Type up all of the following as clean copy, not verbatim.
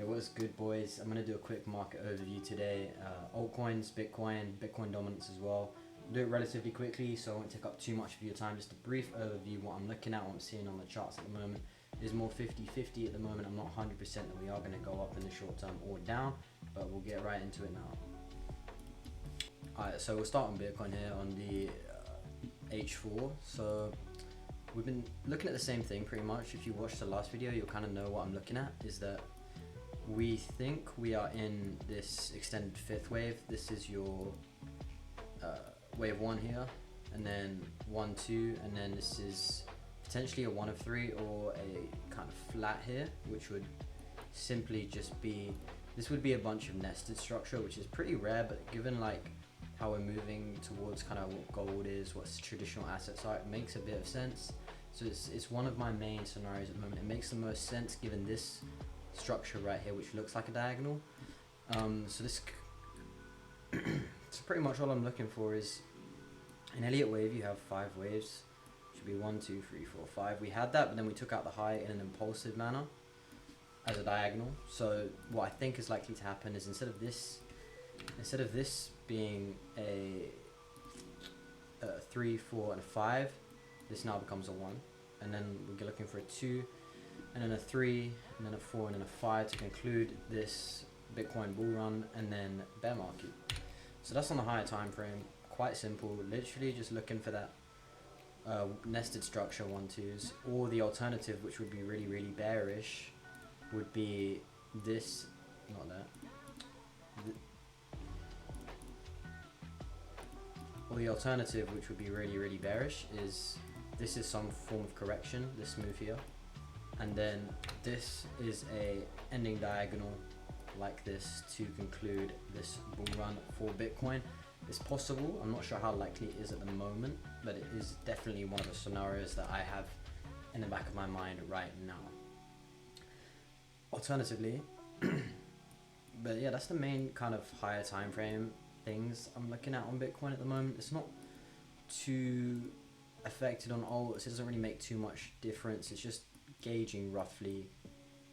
What's good, boys? I'm going to do a quick market overview today. Altcoins, Bitcoin dominance as well. I'll do it relatively quickly so I won't take up too much of your time. Just a brief overview. What I'm looking at, what I'm seeing on the charts at the moment is more 50-50 at the moment. I'm not 100% that we are going to go up in the short term or down, but we'll get right into it now. Alright, so we'll start on Bitcoin here on the H4. So we've been looking at the same thing pretty much. If you watched the last video, you'll kind of know what I'm looking at, is that we think we are in this extended fifth wave. This is your wave 1 here, and then 1, 2, and then this is potentially a 1 of 3 or a kind of flat here, which would simply just be, this would be a bunch of nested structure, which is pretty rare, but given like how we're moving towards kind of what gold is, what traditional assets are, it makes a bit of sense. So it's one of my main scenarios at the moment. It makes the most sense given this structure right here, which looks like a diagonal. So this so pretty much all I'm looking for is in Elliott wave. You have 5 waves, should be 1, 2, 3, 4, 5. We had that, but then we took out the high in an impulsive manner as a diagonal. So what I think is likely to happen is instead of this being a 3, 4, and a 5, this now becomes a 1, and then we're looking for a 2, and then a 3, and then a 4, and then a 5 to conclude this Bitcoin bull run, and then bear market. So that's on the higher time frame. Quite simple, literally just looking for that nested structure 1, 2s, or the alternative, which would be really bearish, would be this, not that. Or the alternative, which would be really bearish, is this is some form of correction, this move here, and then this is a ending diagonal like this to conclude this bull run for Bitcoin. It's possible, I'm not sure how likely it is at the moment, but it is definitely one of the scenarios that I have in the back of my mind right now. Alternatively, but yeah, that's the main kind of higher time frame things I'm looking at on Bitcoin at the moment. It's not too affected on alts. It doesn't really make too much difference. It's just gauging roughly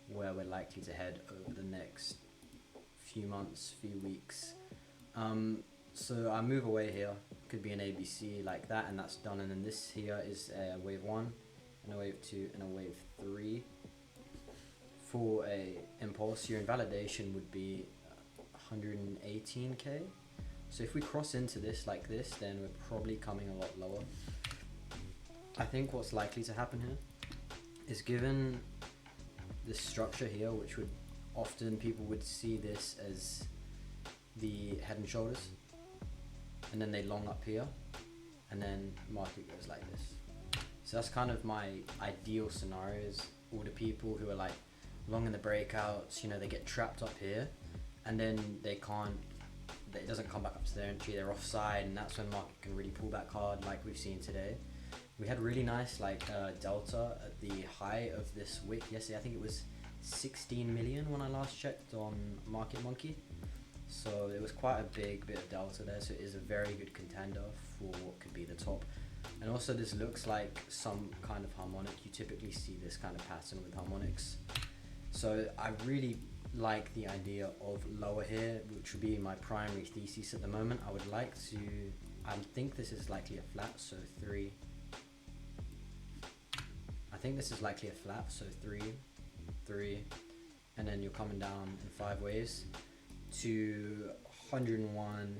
where we're likely to head over the next few months, few weeks. So I move away here, could be an ABC like that, and that's done. And then this here is a wave 1 and a wave 2 and a wave 3 for a impulse. Your invalidation would be 118k. So if we cross into this like this, then we're probably coming a lot lower. I think what's likely to happen here is, given this structure here, which would often people would see this as the head and shoulders, and then they long up here, and then market goes like this. So that's kind of my ideal scenarios. All the people who are like long in the breakouts, you know, they get trapped up here, and then they can't, it doesn't come back up to their entry, they're offside, and that's when market can really pull back hard, like we've seen today. We had really nice like delta at the high of this wick yesterday. I think it was 16 million when I last checked on Market Monkey. So it was quite a big bit of delta there. So it is a very good contender for what could be the top. And also this looks like some kind of harmonic. You typically see this kind of pattern with harmonics. So I really like the idea of lower here, which would be my primary thesis at the moment. I would like to, I think this is likely a flat, so 3. I think this is likely a flat, so 3, 3, and then you're coming down in 5 waves to 101,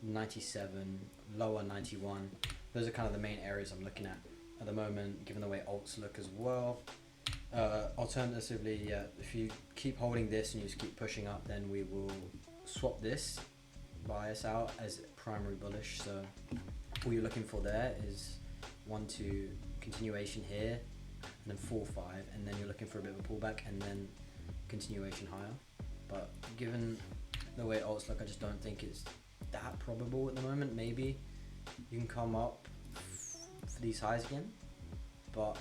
97, lower 91. Those are kind of the main areas I'm looking at the moment, given the way alts look as well. Alternatively, yeah, if you keep holding this and you just keep pushing up, then we will swap this bias out as primary bullish. So all you're looking for there is 1, 2, continuation here, and then 4, 5, and then you're looking for a bit of a pullback and then continuation higher. But given the way alts look, I just don't think it's that probable at the moment. Maybe you can come up for these highs again, but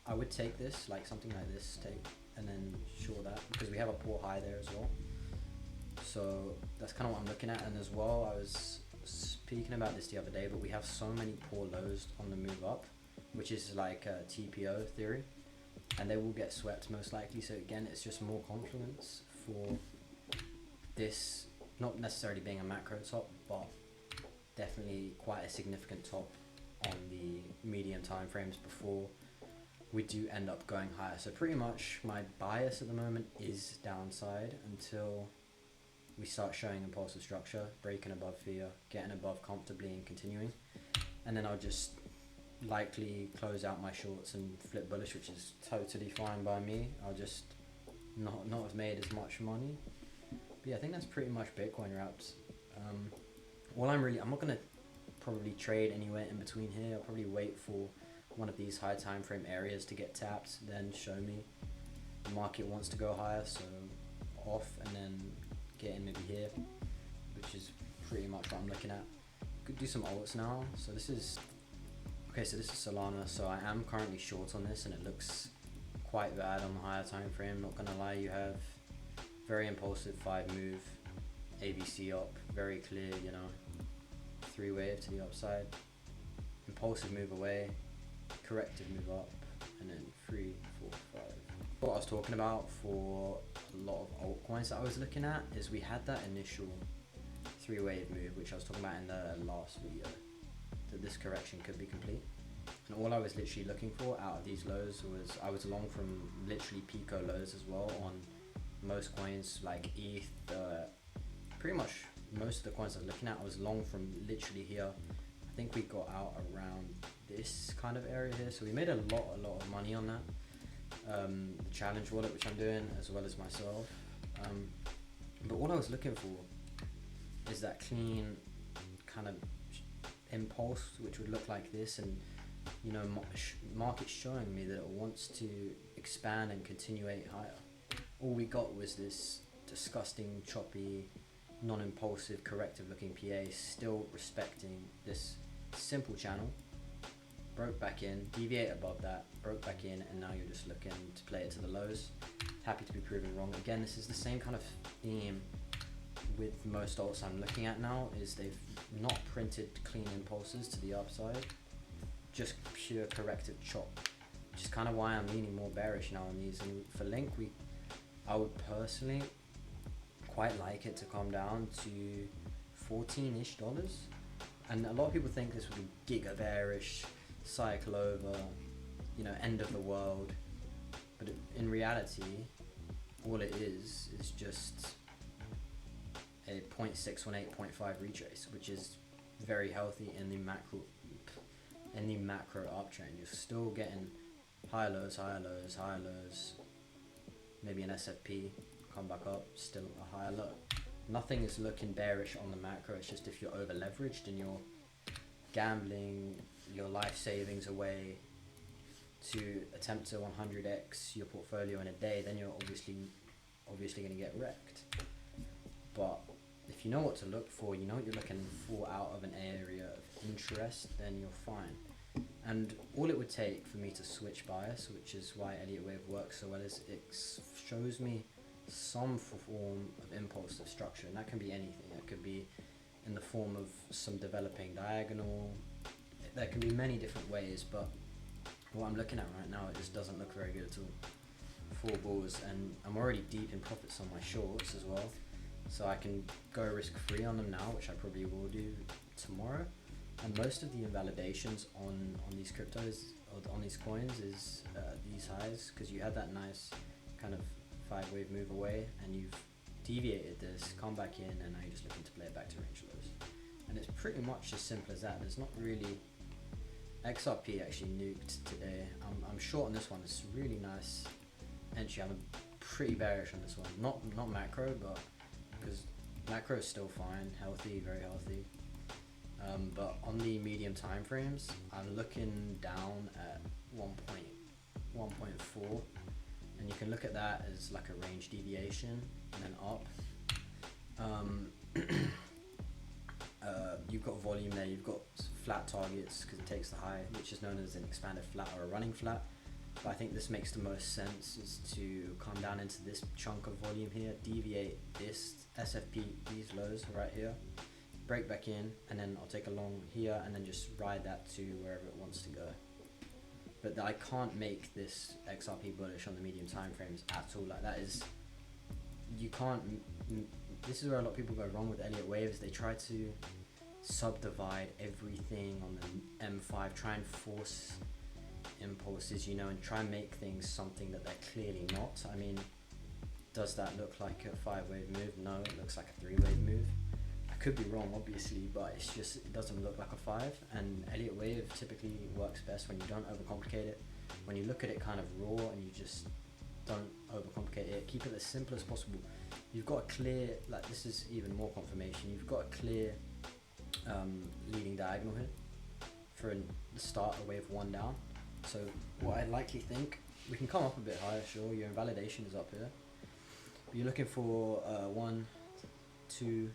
I would take this, like something like this, take, and then short that, because we have a poor high there as well. So that's kind of what I'm looking at. And as well, I was speaking about this the other day, but we have so many poor lows on the move up, which is like a TPO theory. and they will get swept most likely. So again, it's just more confluence for this, not necessarily being a macro top, but definitely quite a significant top on the medium time frames before we do end up going higher. So pretty much my bias at the moment is downside until we start showing impulsive structure, breaking above fear, getting above comfortably and continuing. And then I'll just likely close out my shorts and flip bullish, which is totally fine by me. I'll just not have made as much money. But yeah, I think that's pretty much Bitcoin wraps. I'm not gonna probably trade anywhere in between here. I'll probably wait for one of these high time frame areas to get tapped, then show me the market wants to go higher, so off, and then get in maybe here, which is pretty much what I'm looking at. Could do some alts now. So this is Solana. So I am currently short on this, and it looks quite bad on the higher time frame. Not gonna lie, you have very impulsive 5 move, ABC up, very clear, 3 wave to the upside, impulsive move away, corrective move up, and then 3, 4, 5. What I was talking about for a lot of altcoins that I was looking at is we had that initial 3 wave move, which I was talking about in the last video, that this correction could be complete. And all I was literally looking for out of these lows was, I was long from literally Pico lows as well on most coins like ETH, pretty much most of the coins I was looking at, I was long from literally here. I think we got out around this kind of area here, so we made a lot of money on that. The challenge wallet, which I'm doing, as well as myself. But what I was looking for is that clean kind of impulse, which would look like this, and market showing me that it wants to expand and continuate higher. All we got was this disgusting, choppy, non-impulsive, corrective looking PA, still respecting this simple channel. Broke back in, deviate above that, broke back in, and now you're just looking to play it to the lows. Happy to be proven wrong. Again, this is the same kind of theme with most alts I'm looking at now, is they've not printed clean impulses to the upside, just pure corrective chop, which is kind of why I'm leaning more bearish now on these. And for Link, I would personally quite like it to come down to $14-ish. And a lot of people think this would be giga bearish, cycle over, end of the world. But in reality, all it is just a 0.618, 0.5 retrace, which is very healthy in the macro uptrend. You're still getting higher lows, higher lows, higher lows, maybe an SFP, come back up, still a higher low. Nothing is looking bearish on the macro. It's just if you're over leveraged and you're gambling your life savings away to attempt to 100x your portfolio in a day, then you're obviously going to get wrecked. But if you know what to look for, you know what you're looking for out of an area of interest, then you're fine. And all it would take for me to switch bias, which is why Elliott Wave works so well, is it shows me some form of impulsive structure, and that can be anything. That could be in the form of some developing diagonal. There can be many different ways, but what I'm looking at right now, it just doesn't look very good at all. 4 bulls, and I'm already deep in profits on my shorts as well, so I can go risk free on them now, which I probably will do tomorrow. And most of the invalidations on these cryptos, or on these coins, is these highs, because you had that nice kind of 5 wave move away, and you've deviated this, come back in, and now you're just looking to play it back to range lows. And it's pretty much as simple as that. There's not really... XRP actually nuked today. I'm short on this one. It's a really nice entry. I'm pretty bearish on this one. Not macro, but because macro is still fine, healthy, very healthy. But on the medium time frames, I'm looking down at 1.4, and you can look at that as like a range deviation, and then up. You've got volume there, you've got flat targets because it takes the high, which is known as an expanded flat or a running flat. But I think this makes the most sense, is to come down into this chunk of volume here, deviate this SFP, these lows right here, break back in, and then I'll take a long here and then just ride that to wherever it wants to go. but I can't make this XRP bullish on the medium time frames at all. Like that is, you can't, this is where a lot of people go wrong with Elliott waves. They try to subdivide everything on the M5, try and force impulses, you know, and try and make things something that they're clearly not. I mean, does that look like a 5-wave move? No, it looks like a 3-wave move. I could be wrong, obviously, but it's just, it doesn't look like a 5. And Elliott wave typically works best when you don't overcomplicate it, when you look at it kind of raw and you just don't overcomplicate it, keep it as simple as possible. You've got a clear, like this is even more confirmation, you've got a clear leading diagonal here for the start of wave 1 down. So what I likely think, we can come up a bit higher, sure, your invalidation is up here. But you're looking for 1, 2,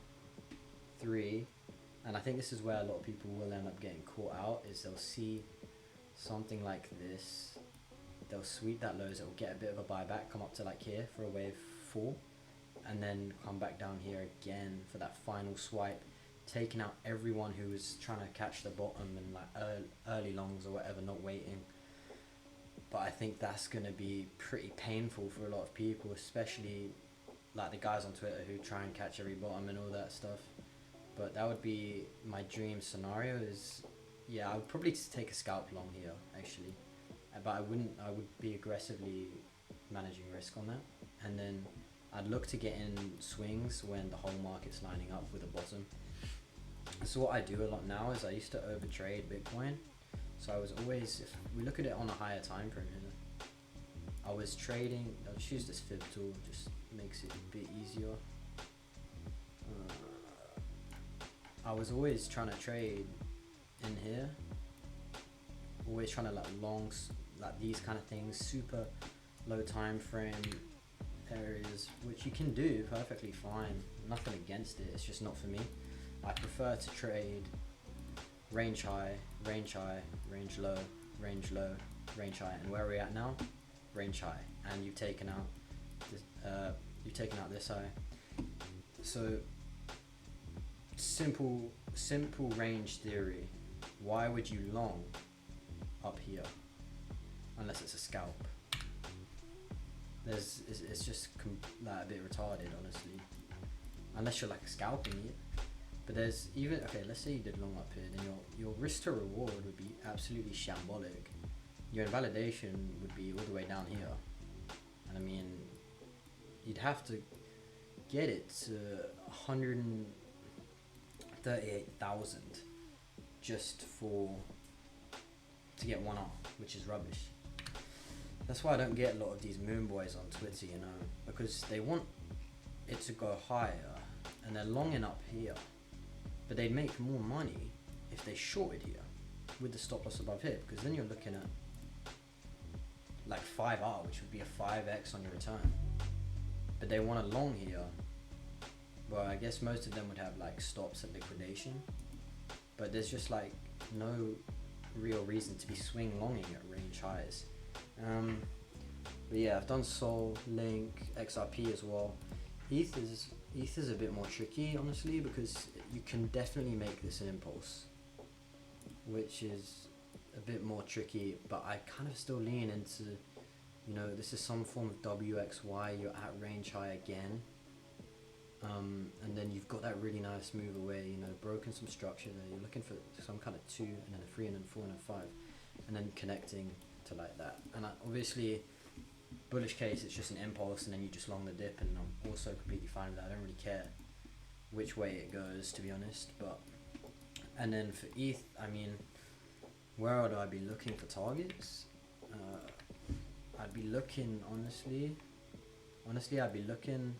3, and I think this is where a lot of people will end up getting caught out, is they'll see something like this, they'll sweep that lows, it'll get a bit of a buyback, come up to like here for a wave 4, and then come back down here again for that final swipe, taking out everyone who was trying to catch the bottom and like early longs or whatever, not waiting. But I think that's going to be pretty painful for a lot of people, especially like the guys on Twitter who try and catch every bottom and all that stuff. But that would be my dream scenario is, yeah, I would probably just take a scalp long here actually, but I would be aggressively managing risk on that, and then I'd look to get in swings when the whole market's lining up with a bottom. So what I do a lot now is I used to overtrade Bitcoin. So I was always, if we look at it on a higher time frame here, I was trading, I'll just use this fib tool, just makes it a bit easier. I was always trying to trade in here, always trying to like longs, like these kind of things, super low time frame areas, which you can do perfectly fine, nothing against it, it's just not for me. I prefer to trade range high, range high, range low, range low, range high, and where are we at now? Range high, and you've taken out this high. So simple range theory. Why would you long up here unless it's a scalp? It's just like a bit retarded, honestly, unless you're like scalping it. But there's even, okay, let's say you did long up here, then your risk to reward would be absolutely shambolic. Your invalidation would be all the way down here. And I mean, you'd have to get it to 138,000 just to get one up, which is rubbish. That's why I don't get a lot of these moon boys on Twitter, you know, because they want it to go higher and they're longing up here. But they'd make more money if they shorted here with the stop loss above here, because then you're looking at like 5R, which would be a 5x on your return. But they want a long here. Well, I guess most of them would have like stops at liquidation, but there's just like no real reason to be swing longing at range highs. But yeah, I've done Sol, Link, XRP as well. ETH is a bit more tricky, honestly, because you can definitely make this an impulse, which is a bit more tricky, but I kind of still lean into, you know, this is some form of WXY, you're at range high again, and then you've got that really nice move away, you know, broken some structure there, you're looking for some kind of 2 and then a 3 and then 4 and then 5, and then connecting to like that. And obviously bullish case, it's just an impulse and then you just long the dip, and I'm also completely fine with that. I don't really care which way it goes, to be honest. But and then for ETH, I mean, where would I be looking for targets? I'd be looking, honestly I'd be looking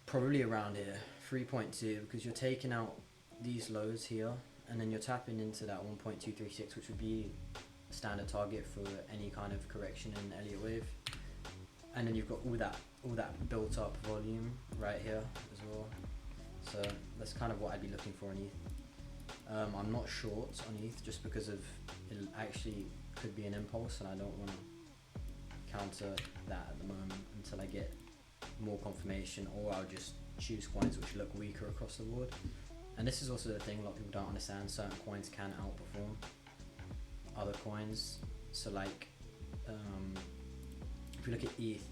probably around here, 3.2, because you're taking out these lows here and then you're tapping into that 1.236, which would be standard target for any kind of correction in Elliott wave, and then you've got all that built up volume right here as well. So that's kind of what I'd be looking for in ETH. I'm not short on ETH just because of it actually could be an impulse, and I don't want to counter that at the moment until I get more confirmation, or I'll just choose coins which look weaker across the board. And this is also the thing a lot of people don't understand: certain coins can outperform other coins. So like, if you look at ETH,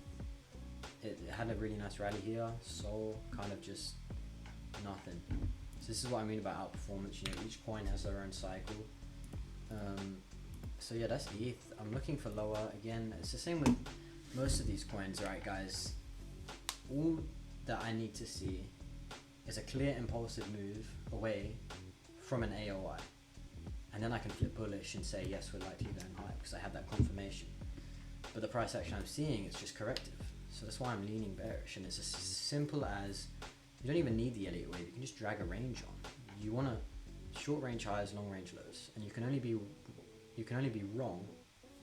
it had a really nice rally here. Sol kind of just nothing. So this is what I mean about outperformance. You know, each coin has their own cycle. So yeah, that's ETH. I'm looking for lower again. It's the same with most of these coins, right, guys? All that I need to see is a clear impulsive move away from an AOI, and then I can flip bullish and say yes, we're likely going high because I have that confirmation. But the price action I'm seeing is just corrective, so that's why I'm leaning bearish. And it's as simple as, you don't even need the Elliott wave. You can just drag a range on. You want to short range highs, long range lows, and you can only be wrong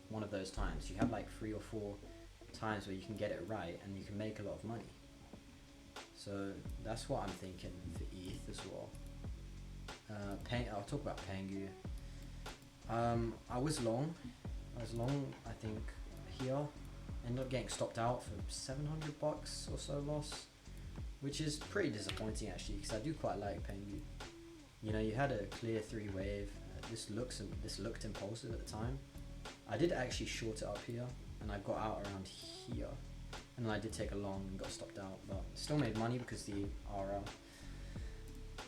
one of those times. You have like 3 or 4 times where you can get it right and you can make a lot of money. So that's what I'm thinking for ETH as well. I'll talk about Pengu. I was long, I think here. Ended up getting stopped out for $700 or so loss, which is pretty disappointing actually, because I do quite like Pengu. You know, you had a clear 3 wave. This looked impulsive at the time. I did actually short it up here, and I got out around here, and then I did take a long and got stopped out, but still made money because the RL.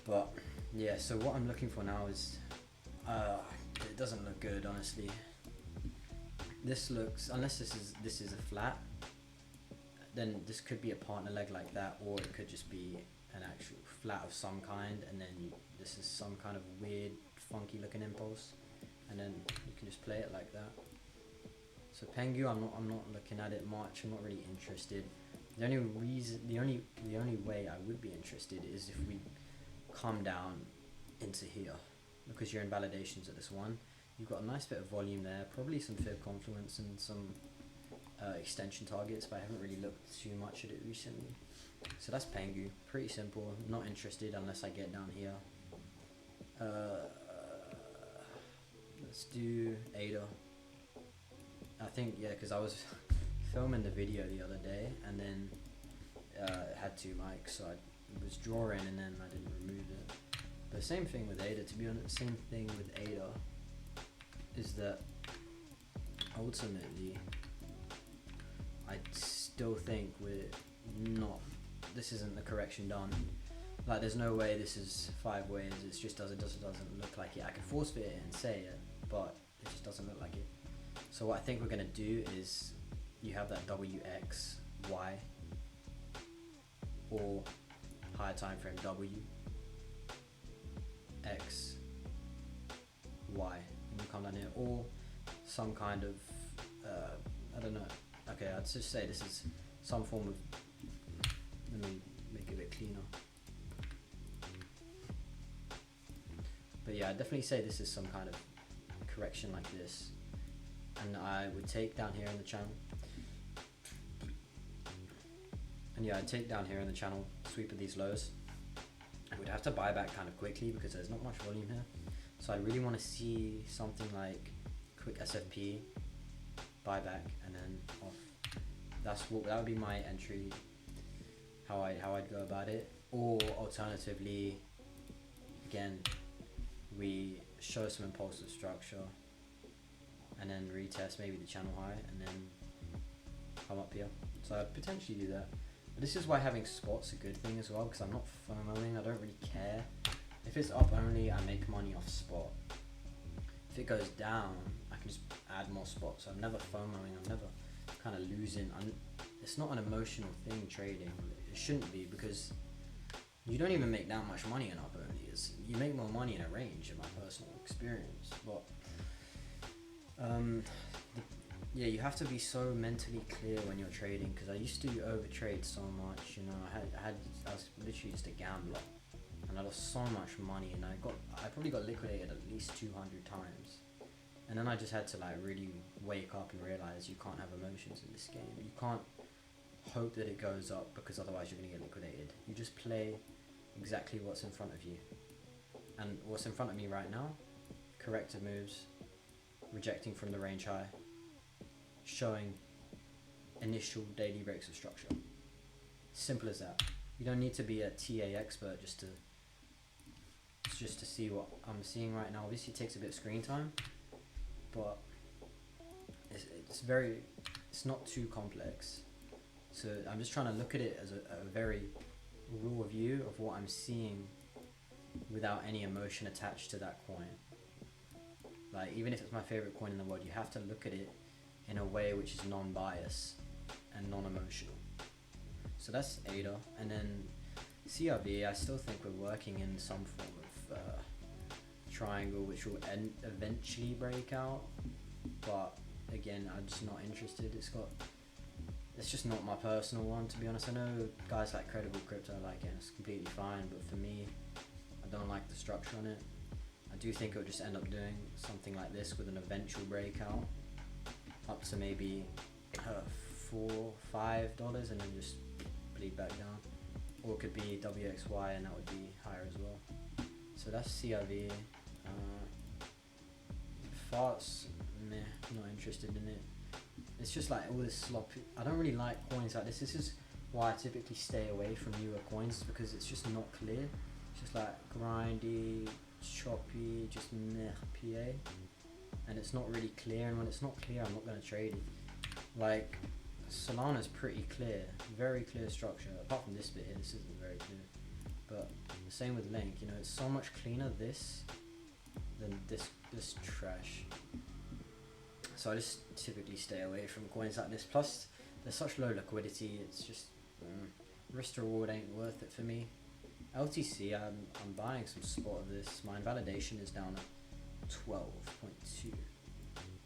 But yeah, so what I'm looking for now is, it doesn't look good, honestly. This looks, unless this is a flat, then this could be a partner leg like that, or it could just be an actual flat of some kind, and then this is some kind of weird, funky looking impulse, and then you can just play it like that. So Pengu, I'm not looking at it much. I'm not really interested. The only way I would be interested is if we come down into here, because you're in validations at this one. You've got a nice bit of volume there, probably some fib confluence and some extension targets, but I haven't really looked too much at it recently. So that's Pengu, pretty simple. Not interested unless I get down here. Let's do ADA. I think, yeah, because I was filming the video the other day, and then it had 2 mics, so I was drawing and then I didn't remove it. But same thing with ADA, to be honest. Same thing with ADA is that ultimately I still think this isn't the correction done. Like, there's no way this is 5 waves. It just doesn't look like it. I could force fit it and say it, but it just doesn't look like it. So what I think we're gonna do is, you have that WXY or higher time frame WXY, and you come down here, or some kind of I don't know. Okay, I'd just say this is some form of, let me make it a bit cleaner. But yeah, I'd definitely say this is some kind of correction like this. And I would take down here in the channel. And yeah, I'd take down here in the channel, sweep of these lows. I would have to buy back kind of quickly because there's not much volume here. So I really want to see something like quick SFP, buyback, and then off. That would be my entry, how I'd go about it. Or alternatively, again, we show some impulsive structure and then retest maybe the channel high and then come up here. So I'd potentially do that. But this is why having spots a good thing as well, because I'm not FOMOing. I don't really care. If it's up only, I make money off spot. If it goes down, I can just add more spots. So I'm never FOMOing. I'm never kind of losing. It's not an emotional thing, trading. It shouldn't be, because you don't even make that much money in up only. You make more money in a range, in my personal experience. But yeah, you have to be so mentally clear when you're trading, because I used to overtrade so much. You know, I was literally just a gambler, and I lost so much money, and I probably got liquidated at least 200 times. And then I just had to like really wake up and realize you can't have emotions in this game. You can't hope that it goes up, because otherwise you're gonna get liquidated. You just play exactly what's in front of you. And what's in front of me right now, corrective moves, rejecting from the range high, showing initial daily breaks of structure. Simple as that. You don't need to be a TA expert just to see what I'm seeing right now. Obviously it takes a bit of screen time, but it's not too complex. So I'm just trying to look at it as a very raw view of what I'm seeing without any emotion attached to that coin. Like, even if it's my favorite coin in the world, you have to look at it in a way which is non-biased and non-emotional. So that's ADA. And then CRV, I still think we're working in some form of triangle which will eventually break out, but again, I'm just not interested. It's just not my personal one, to be honest. I know guys like Credible Crypto like it, and it's completely fine, but for me, I don't like the structure on it. I do think it would just end up doing something like this with an eventual breakout up to maybe $4-5 and then just bleed back down. Or it could be WXY and that would be higher as well. So that's CRV. Farts, meh, not interested in it. It's just like all this sloppy. I don't really like coins like this. This is why I typically stay away from newer coins, because it's just not clear. It's just like grindy, choppy, just meh PA, and it's not really clear. And when it's not clear, I'm not going to trade it. Like Solana's pretty clear, very clear structure. Apart from this bit here, this isn't very clear. But the same with Link. You know, it's so much cleaner this than this trash. So I just typically stay away from coins like this. Plus, there's such low liquidity. It's just risk to reward ain't worth it for me. LTC, I'm buying some spot of this. My invalidation is down at 12.2,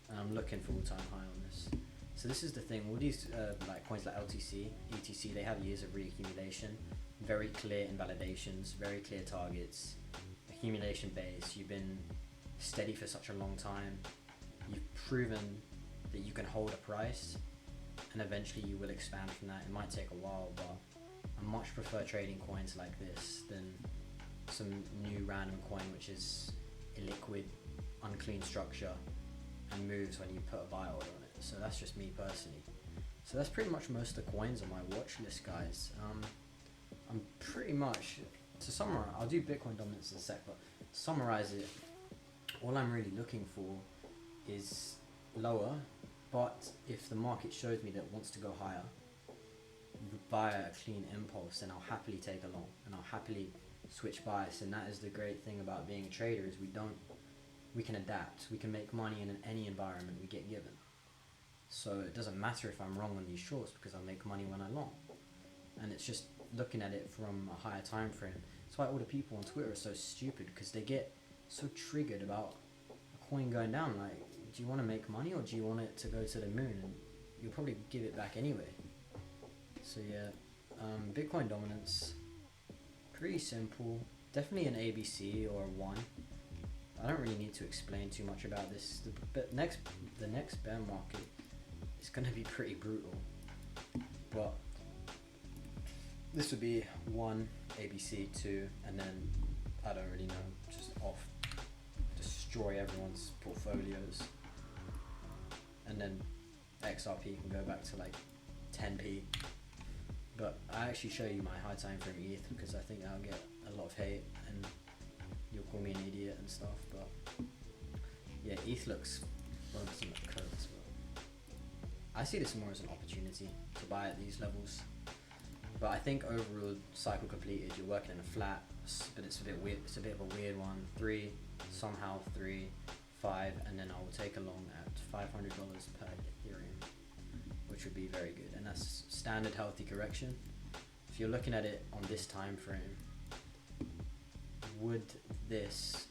and I'm looking for all-time high on this. So this is the thing. All these like coins like LTC, ETC, they have years of reaccumulation, very clear invalidations, very clear targets, accumulation base. You've been steady for such a long time. You've proven that you can hold a price, and eventually you will expand from that. It might take a while, but I much prefer trading coins like this than some new random coin which is illiquid, unclean structure, and moves when you put a buy order on it. So that's just me personally. So that's pretty much most of the coins on my watch list, guys. I'm pretty much, to summarize, I'll do Bitcoin dominance in a sec, but to summarize it, all I'm really looking for is lower, but if the market shows me that it wants to go higher via a clean impulse, then I'll happily take a long, and I'll happily switch bias. And that is the great thing about being a trader, is we can adapt, we can make money in any environment we get given. So it doesn't matter if I'm wrong on these shorts, because I'll make money when I long. And it's just looking at it from a higher time frame. That's why all the people on Twitter are so stupid, because they get so triggered about a coin going down. Like, do you want to make money, or do you want it to go to the moon? And you'll probably give it back anyway. So yeah, Bitcoin dominance, pretty simple. Definitely an ABC or a 1. I don't really need to explain too much about this. The next bear market is going to be pretty brutal, but this would be 1 ABC, 2, and then I don't really know, just off, destroy everyone's portfolios, and then XRP can go back to like 10p. But I actually show you my high time frame ETH, because I think I'll get a lot of hate and you'll call me an idiot and stuff. But yeah, ETH looks, well, it doesn't look curved, but I see this more as an opportunity to buy at these levels. But I think overall, cycle completed, you're working in a flat, but it's a bit weird. It's a bit of a weird one. 3, somehow 3, 5, and then I will take along at $500 per Ethereum, which would be very good. And that's standard healthy correction. If you're looking at it on this time frame, would this,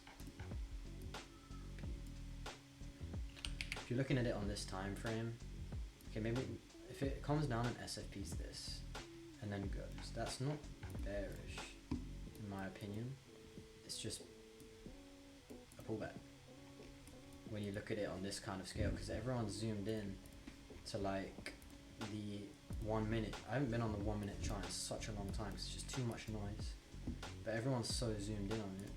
if you're looking at it on this time frame, okay, maybe if it comes down and SFPs this and then goes, that's not bearish in my opinion. It's just a pullback when you look at it on this kind of scale, because everyone's zoomed in to like the 1 minute. I haven't been on the 1 minute chart in such a long time, it's just too much noise. But everyone's so zoomed in on it,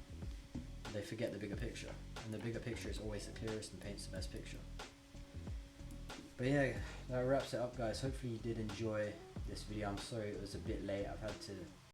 they forget the bigger picture, and the bigger picture is always the clearest and paints the best picture. But yeah, that wraps it up, guys. Hopefully you did enjoy this video. I'm sorry it was a bit late. I've had to